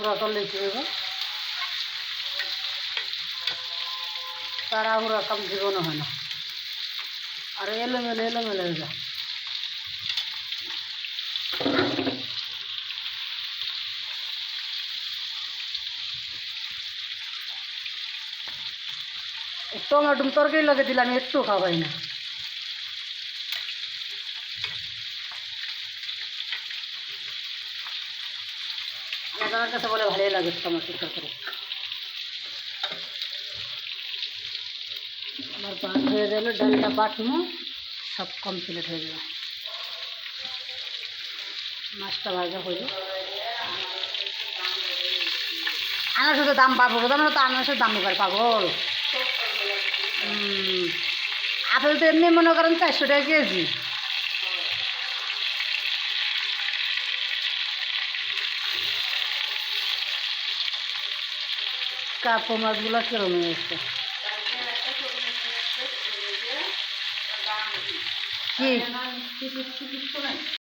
তাড়াহুড়া করলেই কি হইব? তাড়াহুড়া কাম জীবনও হয় না, আর এলোমেলো এলোমেলো হয়ে যায়। টমেটো তরকারি লগে দিলে আমি একটু খাওয়াই না। আমার কাছে বলে ভালোই লাগে টমেটোর তরকারি। আমার ভাত হয়ে গেল, ডালটা বাটমো, সব কমপ্লিট হয়ে যাবে। মাছটা ভাজা হইল। আনারসের দাম পাবো, জানো তো আনারসের দাম এবার পাগল। আপেল তো এমনি মনে করেন 400 টাকা কেজি। কাপড় মাছগুলো কিরম হয়ে যাচ্ছে কি